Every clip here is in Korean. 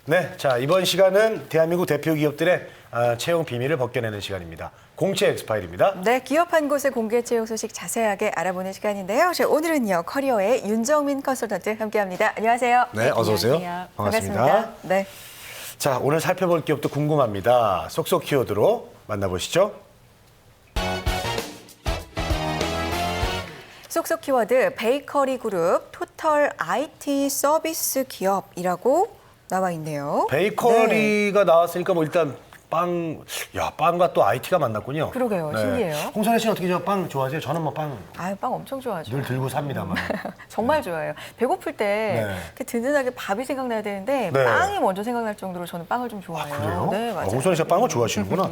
네, 자 이번 시간은 대한민국 대표 기업들의 채용 비밀을 벗겨내는 시간입니다. 공채 엑스파일입니다. 네, 기업 한 곳의 공개 채용 소식 자세하게 알아보는 시간인데요. 자, 오늘은요 커리어의 윤정민 컨설턴트 함께합니다. 안녕하세요. 네, 어서 오세요. 안녕하세요. 반갑습니다. 네. 자, 오늘 살펴볼 기업도 궁금합니다. 쏙쏙 키워드로 만나보시죠. 쏙쏙 키워드 베이커리 그룹 토털 IT 서비스 기업이라고 나와 있네요. 베이커리가 나왔으니까 뭐 일단 빵과 또 IT가 만났군요. 그러게요. 신기해요. 홍선혜 씨는 어떻게 빵 좋아하세요? 저는 뭐 빵 늘 빵 엄청 좋아하죠. 들고 삽니다만. 정말 좋아해요. 배고플 때 네. 이렇게 든든하게 밥이 생각나야 되는데 네. 빵이 먼저 생각날 정도로 저는 빵을 좀 좋아해요. 그래요? 네, 맞아요. 홍선혜 씨가 빵을 좋아하시는구나.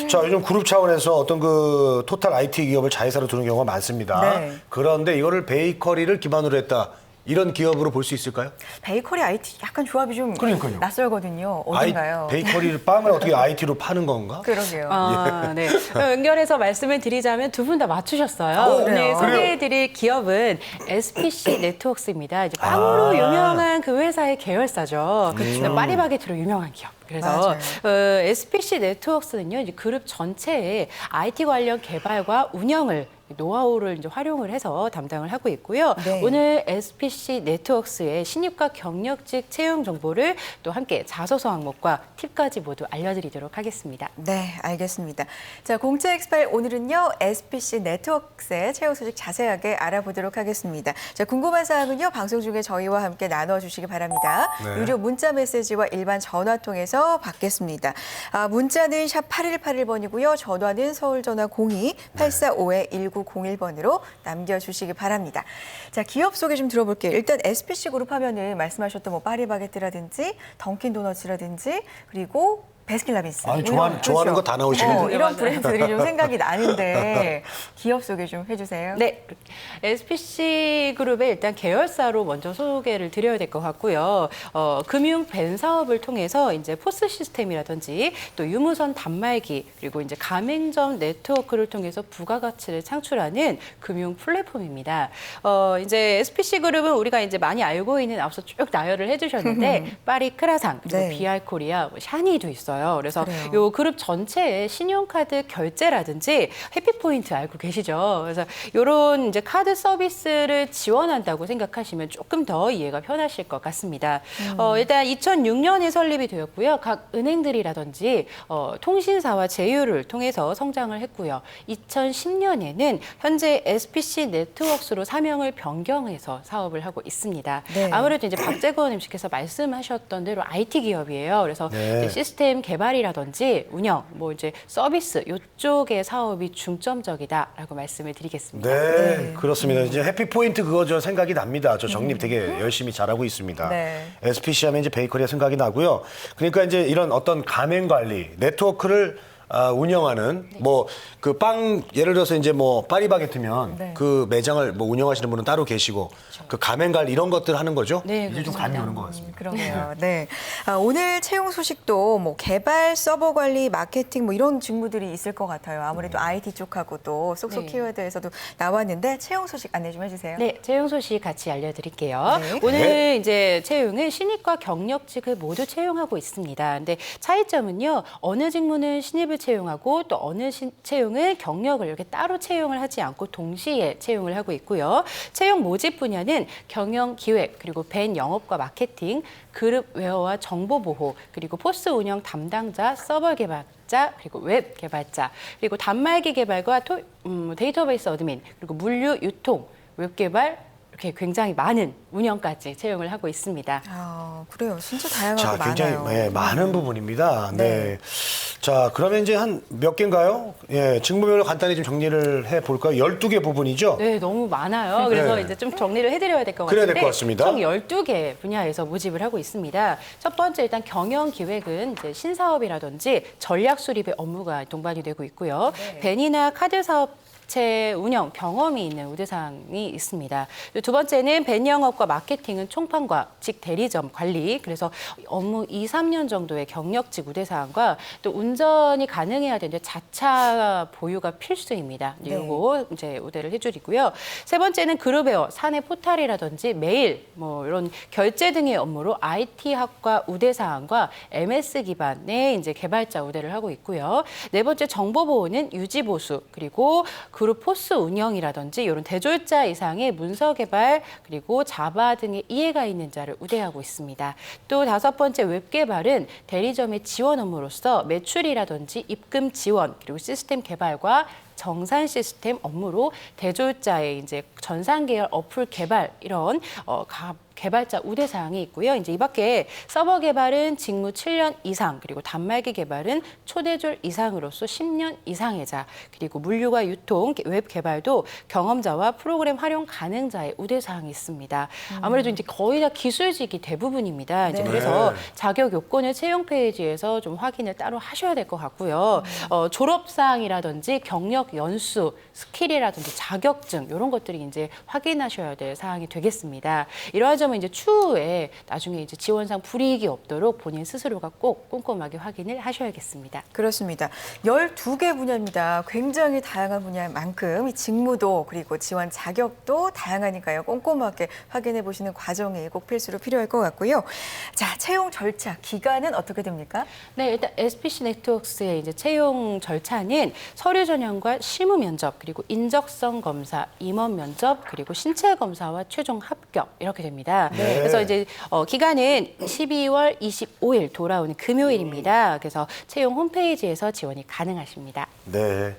자, 요즘 그룹 차원에서 어떤 그 토탈 IT 기업을 자회사로 두는 경우가 많습니다. 네. 그런데 이거를 베이커리를 기반으로 했다. 이런 기업으로 볼 수 있을까요? 베이커리 IT 약간 조합이 좀 그러니까요. 낯설거든요. 어딘가요? 베이커리를 빵을 어떻게 IT로 파는 건가? 그러게요. 네. 연결해서 말씀을 드리자면 두 분 다 맞추셨어요. 오, 오늘 그래요? 소개해드릴 기업은 SPC 네트워크스입니다. 이제 빵으로 유명한 그 회사의 계열사죠. 파리바게트로 유명한 기업. 그래서 SPC 네트워크스는요, 이제 그룹 전체의 IT 관련 개발과 운영을 노하우를 이제 활용을 해서 담당을 하고 있고요. 네. 오늘 SPC 네트워크스의 신입과 경력직 채용 정보를 또 함께 자소서 항목과 팁까지 모두 알려드리도록 하겠습니다. 네, 알겠습니다. 자, 공채 엑스파일 오늘은요, SPC 네트워크스의 채용 소식 자세하게 알아보도록 하겠습니다. 자, 궁금한 사항은요, 방송 중에 저희와 함께 나눠주시기 바랍니다. 네. 유료 문자 메시지와 일반 전화 통해서 받겠습니다. 문자는 샵 8181번이고요, 전화는 서울전화 02-845-1901번으로 남겨주시기 바랍니다. 자, 기업 소개 좀 들어볼게요. 일단 SPC 그룹 하면은 말씀하셨던 뭐 파리바게뜨라든지 던킨 도너츠라든지 그리고 베스킨라빈스. 아니, 이런, 좋아하는 거 다 나오시는데. 이런 브랜드들이 좀 생각이 나는데 기업 소개 좀 해주세요. 네, SPC 그룹의 일단 계열사로 먼저 소개를 드려야 될 것 같고요. 금융 벤 사업을 통해서 이제 포스 시스템이라든지 또 유무선 단말기 그리고 이제 가맹점 네트워크를 통해서 부가가치를 창출하는 금융 플랫폼입니다. 이제 SPC 그룹은 우리가 이제 많이 알고 있는 앞서 쭉 나열을 해주셨는데 파리 크라상 그리고 네. BR 코리아, 샤니도 있어요. 그래서 그래요. 요 그룹 전체의 신용카드 결제라든지 해피포인트 알고 계시죠? 그래서 이런 이제 카드 서비스를 지원한다고 생각하시면 조금 더 이해가 편하실 것 같습니다. 일단 2006년에 설립이 되었고요. 각 은행들이라든지 통신사와 제휴를 통해서 성장을 했고요. 2010년에는 현재 SPC 네트워크스로 사명을 변경해서 사업을 하고 있습니다. 네. 아무래도 이제 박재건 임씨께서 말씀하셨던 대로 IT 기업이에요. 그래서 네. 이제 시스템 개발이라든지 운영, 뭐 이제 서비스 이쪽의 사업이 중점적이다라고 말씀을 드리겠습니다. 네, 그렇습니다. 이제 해피포인트 그거 저 생각이 납니다. 저 정립 되게 열심히 잘하고 있습니다. 네. SPC 하면 이제 베이커리가 생각이 나고요. 그러니까 이제 이런 어떤 가맹 관리, 네트워크를 운영하는 뭐 그 빵 예를 들어서 이제 뭐 파리바게트면 네. 그 매장을 뭐 운영하시는 분은 따로 계시고 그 가맹 관리 이런 것들 하는 거죠. 네, 이제 좀 감이 오는 것 같습니다. 그러게요. 네. 오늘 채용 소식도 뭐 개발, 서버 관리, 마케팅 뭐 이런 직무들이 있을 것 같아요. 아무래도 IT 쪽하고 또 쏙쏙 네. 키워드에서도 나왔는데 채용 소식 안내 좀 해주세요. 네, 채용 소식 같이 알려드릴게요. 네. 오늘 네. 이제 채용은 신입과 경력직을 모두 채용하고 있습니다. 근데 차이점은요, 어느 직무는 신입을 채용하고 또 어느 채용은 경력을 이렇게 따로 채용을 하지 않고 동시에 채용을 하고 있고요. 채용 모집 분야는 경영 기획 그리고 벤 영업과 마케팅, 그룹 웨어와 정보 보호 그리고 포스 운영 담당자, 서버 개발자 그리고 웹 개발자 그리고 단말기 개발과 데이터베이스 어드민 그리고 물류 유통 웹 개발 이렇게 굉장히 많은 운영까지 채용을 하고 있습니다. 그래요. 진짜 다양하고 자, 굉장히 많아요. 많은 부분입니다. 네. 네. 자, 그러면 이제 한 몇 개인가요? 예, 직무별로 간단히 좀 정리를 해 볼까요? 12개 부분이죠? 네, 너무 많아요. 그래서 네. 이제 좀 정리를 해드려야 될 것 그래야 같은데 될 것 같습니다. 총 12개 분야에서 모집을 하고 있습니다. 첫 번째 일단 경영 기획은 이제 신사업이라든지 전략 수립의 업무가 동반이 되고 있고요. 네. 벤이나 카드 사업 자체 운영 경험이 있는 우대사항이 있습니다. 두 번째는 밴 영업과 마케팅은 총판과 직 대리점 관리. 그래서 업무 2, 3년 정도의 경력직 우대사항과 또 운전이 가능해야 되는데 자차 보유가 필수입니다. 네. 이거 이제 우대를 해드리고요. 세 번째는 그룹웨어, 사내 포탈이라든지 메일, 뭐 이런 결제 등의 업무로 IT 학과 우대사항과 MS 기반의 이제 개발자 우대를 하고 있고요. 네 번째 정보 보호는 유지 보수 그리고 그룹 포스 운영이라든지 이런 대졸자 이상의 문서 개발 그리고 자바 등의 이해가 있는 자를 우대하고 있습니다. 또 다섯 번째 웹 개발은 대리점의 지원 업무로서 매출이라든지 입금 지원 그리고 시스템 개발과 정산 시스템 업무로 대졸자의 이제 전산 계열 어플 개발 이런 개발자 우대 사항이 있고요. 이제 이 밖에 서버 개발은 직무 7년 이상, 그리고 단말기 개발은 초대졸 이상으로서 10년 이상의 자, 그리고 물류와 유통, 웹 개발도 경험자와 프로그램 활용 가능자의 우대 사항이 있습니다. 아무래도 이제 거의 다 기술직이 대부분입니다. 이제 네. 그래서 자격 요건을 채용 페이지에서 좀 확인을 따로 하셔야 될 것 같고요. 졸업 사항이라든지 경력 연수, 스킬이라든지 자격증 이런 것들이 이제 확인하셔야 될 사항이 되겠습니다. 이러한 점은 이제 추후에 나중에 이제 지원상 불이익이 없도록 본인 스스로가 꼭 꼼꼼하게 확인을 하셔야겠습니다. 그렇습니다. 12개 분야입니다. 굉장히 다양한 분야인 만큼 이 직무도 그리고 지원 자격도 다양하니까요. 꼼꼼하게 확인해 보시는 과정이 꼭 필수로 필요할 것 같고요. 자, 채용 절차, 기간은 어떻게 됩니까? 네, 일단 SPC 네트워크스의 이제 채용 절차는 서류 전형과 실무 면접, 그리고 인적성 검사, 임원 면접, 그리고 신체 검사와 최종 합격 이렇게 됩니다. 네. 그래서 이제 기간은 12월 25일 돌아오는 금요일입니다. 그래서 채용 홈페이지에서 지원이 가능하십니다. 네.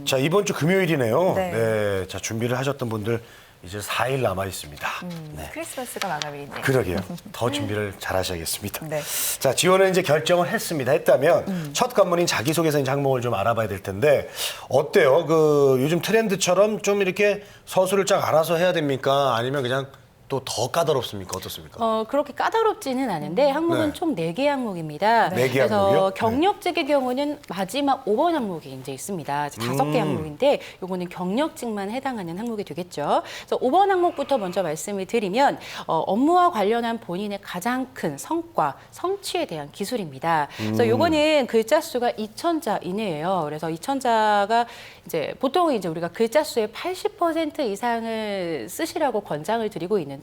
자, 이번 주 금요일이네요. 네. 네. 자, 준비를 하셨던 분들 이제 4일 남아 있습니다. 네. 크리스마스가 마감일이네요. 그러게요. 더 준비를 잘 하셔야겠습니다. 네. 자, 지원을 이제 결정을 했다면 첫 관문인 자기소개서 이제 항목을 좀 알아봐야 될 텐데 어때요? 그 요즘 트렌드처럼 좀 이렇게 서술을 쫙 알아서 해야 됩니까? 아니면 그냥 또 더 까다롭습니까? 어떻습니까? 그렇게 까다롭지는 않은데 항목은 네. 총 4개 항목입니다. 네 개 그래서 항목이요? 경력직의 경우는 마지막 5번 항목이 이제 있습니다. 5개 항목인데 요거는 경력직만 해당하는 항목이 되겠죠. 그래서 5번 항목부터 먼저 말씀을 드리면 업무와 관련한 본인의 가장 큰 성과, 성취에 대한 기술입니다. 그래서 요거는 글자 수가 2,000자 이내예요. 그래서 2,000자가 이제 보통 이제 우리가 글자 수의 80% 이상을 쓰시라고 권장을 드리고 있는데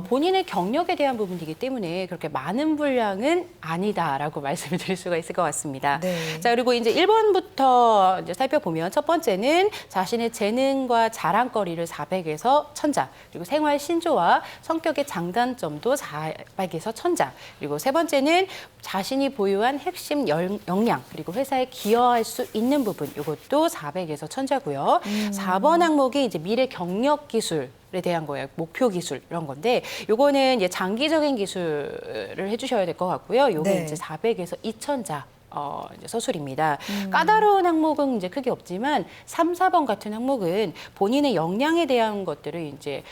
본인의 경력에 대한 부분이기 때문에 그렇게 많은 분량은 아니다라고 말씀을 드릴 수가 있을 것 같습니다. 네. 자, 그리고 이제 1번부터 이제 살펴보면 첫 번째는 자신의 재능과 자랑거리를 400에서 1000자, 그리고 생활 신조와 성격의 장단점도 400에서 1000자, 그리고 세 번째는 자신이 보유한 핵심 역량, 그리고 회사에 기여할 수 있는 부분, 이것도 400에서 1000자고요. 4번 항목이 이제 미래 경력 기술 에 대한 거예요. 목표 기술 이런 건데 요거는 이제 장기적인 기술을 해주셔야 될 것 같고요. 요게 네. 이제 400에서 2000자. 이제 서술입니다. 까다로운 항목은 이제 크게 없지만 3, 4번 같은 항목은 본인의 역량에 대한 것들을 이제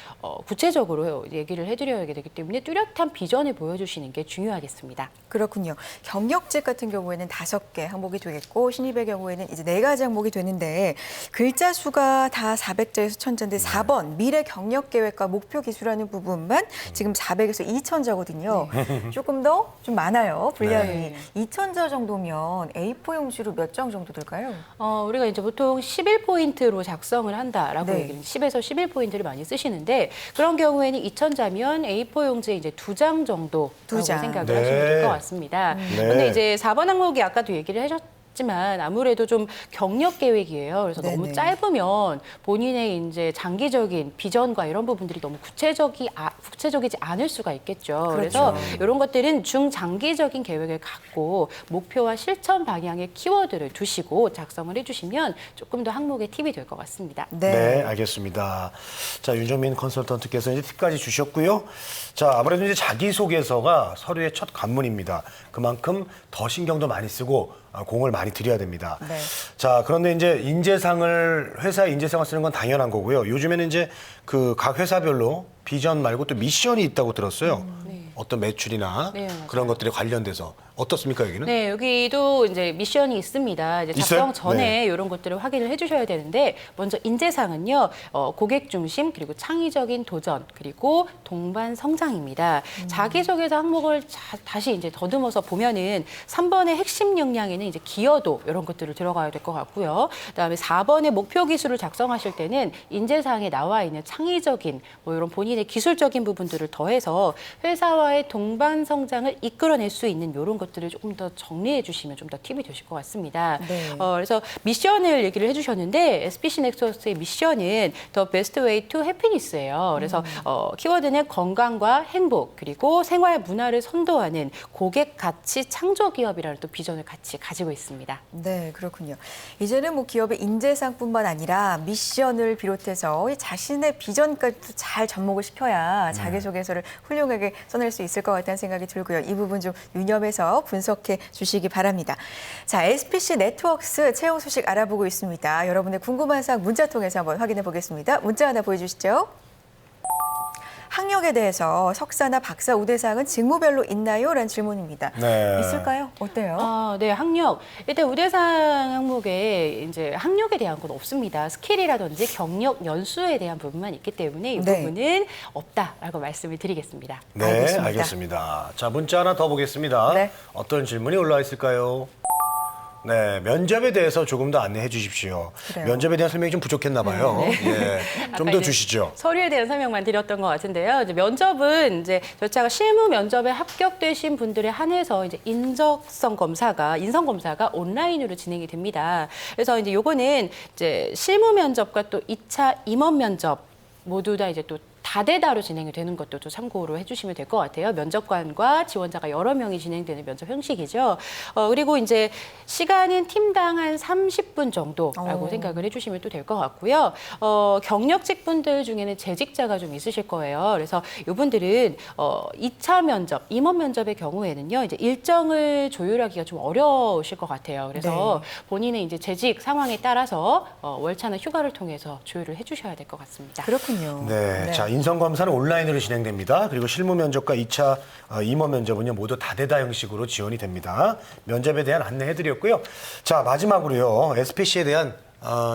구체적으로 얘기를 해드려야 되기 때문에 뚜렷한 비전을 보여주시는 게 중요하겠습니다. 그렇군요. 경력직 같은 경우에는 5개 항목이 되겠고 신입의 경우에는 이제 4가지 항목이 되는데 글자 수가 다 400자에서 1000자인데 4번 미래 경력 계획과 목표 기술하는 부분만 지금 400에서 2000자거든요. 조금 더 좀 많아요. 분량이. 네. 2000자 정도면 A4 용지로 몇 장 정도 될까요? 우리가 이제 보통 11포인트로 작성을 한다라고 네. 얘기를 10에서 11포인트를 많이 쓰시는데 그런 경우에는 2000자면 A4 용지에 이제 2장 정도라고 2장. 생각을 네. 하시면 될 것 같습니다. 네. 근데 이제 4번 항목이 아까도 얘기를 하셨지만 아무래도 좀 경력 계획이에요. 그래서 네네. 너무 짧으면 본인의 이제 장기적인 비전과 이런 부분들이 너무 구체적이지 않을 수가 있겠죠. 그래서 이런 것들은 중장기적인 계획을 갖고 목표와 실천 방향의 키워드를 두시고 작성을 해주시면 조금 더 항목의 팁이 될 것 같습니다. 네, 알겠습니다. 자, 윤정민 컨설턴트께서 이제 팁까지 주셨고요. 자, 아무래도 이제 자기소개서가 서류의 첫 관문입니다. 그만큼 더 신경도 많이 쓰고 공을 많이 들여야 됩니다. 네. 자, 그런데 이제 회사의 인재상을 쓰는 건 당연한 거고요. 요즘에는 이제 그 각 회사별로 비전 말고 또 미션이 있다고 들었어요. 네. 어떤 매출이나 네, 맞아요. 그런 것들에 관련돼서 어떻습니까 여기는? 네, 여기도 이제 미션이 있습니다. 이제 있어요? 작성 전에 네. 이런 것들을 확인을 해주셔야 되는데 먼저 인재상은요, 고객 중심 그리고 창의적인 도전 그리고 동반 성장입니다. 자기소개서 항목을 다시 이제 더듬어서 보면은 3번의 핵심 역량에는 이제 기여도 이런 것들을 들어가야 될 것 같고요. 그다음에 4번의 목표 기술을 작성하실 때는 인재상에 나와 있는 창의적인 뭐 이런 본인의 기술적인 부분들을 더해서 회사와의 동반 성장을 이끌어낼 수 있는 이런 것들을 조금 더 정리해 주시면 좀 더 팁이 되실 것 같습니다. 네. 그래서 미션을 얘기를 해주셨는데 SPC 넥서스의 미션은 The Best Way to Happiness예요. 그래서 키워드는 건강과 행복 그리고 생활 문화를 선도하는 고객 가치 창조 기업이라는 또 비전을 같이 가지고 있습니다. 네, 그렇군요. 이제는 뭐 기업의 인재상뿐만 아니라 미션을 비롯해서 자신의 비전까지 잘 접목을 시켜야 자기소개서를 훌륭하게 써낼 수 있을 것 같다는 생각이 들고요. 이 부분 좀 유념해서 분석해 주시기 바랍니다. 자, SPC 네트워크스 채용 소식 알아보고 있습니다. 여러분의 궁금한 사항 문자 통해서 한번 확인해 보겠습니다. 문자 하나 보여주시죠. 학력에 대해서 석사나 박사 우대상은 직무별로 있나요? 라는 질문입니다. 네. 있을까요? 어때요? 네, 학력. 일단 우대상 항목에 이제 학력에 대한 건 없습니다. 스킬이라든지 경력 연수에 대한 부분만 있기 때문에 이 네. 부분은 없다라고 말씀을 드리겠습니다. 네, 알겠습니다. 자, 문자 하나 더 보겠습니다. 네. 어떤 질문이 올라와 있을까요? 네, 면접에 대해서 조금 더 안내해 주십시오. 그래요. 면접에 대한 설명이 좀 부족했나 봐요. 예, 좀 아까 더 이제 주시죠. 서류에 대한 설명만 드렸던 것 같은데요. 이제 면접은 이제 절차가 실무 면접에 합격되신 분들에 한해서 이제 인성 검사가 온라인으로 진행이 됩니다. 그래서 이제 요거는 이제 실무 면접과 또 2차 임원 면접 모두 다 이제 또 다대다로 진행이 되는 것도 좀 참고로 해주시면 될 것 같아요. 면접관과 지원자가 여러 명이 진행되는 면접 형식이죠. 그리고 이제 시간은 팀당 한 30분 정도라고 생각을 해주시면 또 될 것 같고요. 경력직 분들 중에는 재직자가 좀 있으실 거예요. 그래서 이분들은 2차 면접, 임원 면접의 경우에는요, 이제 일정을 조율하기가 좀 어려우실 것 같아요. 그래서 본인의 이제 재직 상황에 따라서 월차나 휴가를 통해서 조율을 해주셔야 될 것 같습니다. 그렇군요. 네, 자, 인성검사는 온라인으로 진행됩니다. 그리고 실무 면접과 2차 임원 면접은요, 모두 다대다 형식으로 지원이 됩니다. 면접에 대한 안내해드렸고요. 자, 마지막으로요, SPC에 대한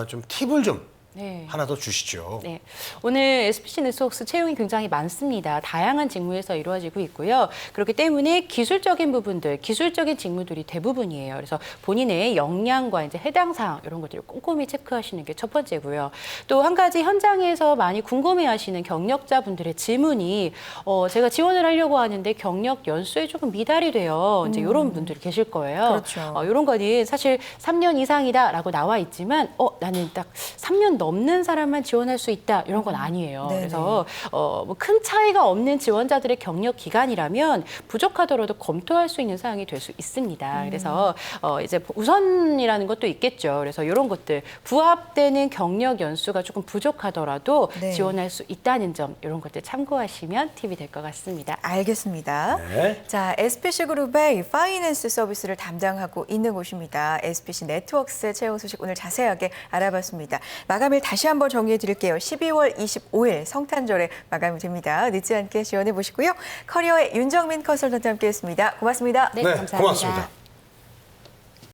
좀 팁을 좀 네. 하나 더 주시죠. 네, 오늘 SPC 네트워크스 채용이 굉장히 많습니다. 다양한 직무에서 이루어지고 있고요. 그렇기 때문에 기술적인 부분들, 기술적인 직무들이 대부분이에요. 그래서 본인의 역량과 이제 해당 사항 이런 것들을 꼼꼼히 체크하시는 게 첫 번째고요. 또 한 가지 현장에서 많이 궁금해하시는 경력자분들의 질문이 제가 지원을 하려고 하는데 경력 연수에 조금 미달이 돼요. 이제 이런 분들이 계실 거예요. 그렇죠. 이런 거는 사실 3년 이상이다라고 나와 있지만 나는 딱 3년 넘는 사람만 지원할 수 있다 이런 건 아니에요. 네네. 그래서 뭐 큰 차이가 없는 지원자들의 경력 기간이라면 부족하더라도 검토할 수 있는 사항이 될 수 있습니다. 그래서 이제 우선이라는 것도 있겠죠. 그래서 이런 것들 부합되는 경력 연수가 조금 부족하더라도 네. 지원할 수 있다는 점 이런 것들 참고하시면 팁이 될 것 같습니다. 알겠습니다. 네. 자, SPC 그룹의 파이낸스 서비스를 담당하고 있는 곳입니다. SPC 네트워크스 채용 소식 오늘 자세하게 알아봤습니다. 마감일 다시 한번 정리해 드릴게요. 12월 25일 성탄절에 마감이 됩니다. 늦지 않게 지원해 보시고요. 커리어의 윤정민 컨설턴트 함께했습니다. 고맙습니다. 네, 네, 감사합니다. 고맙습니다.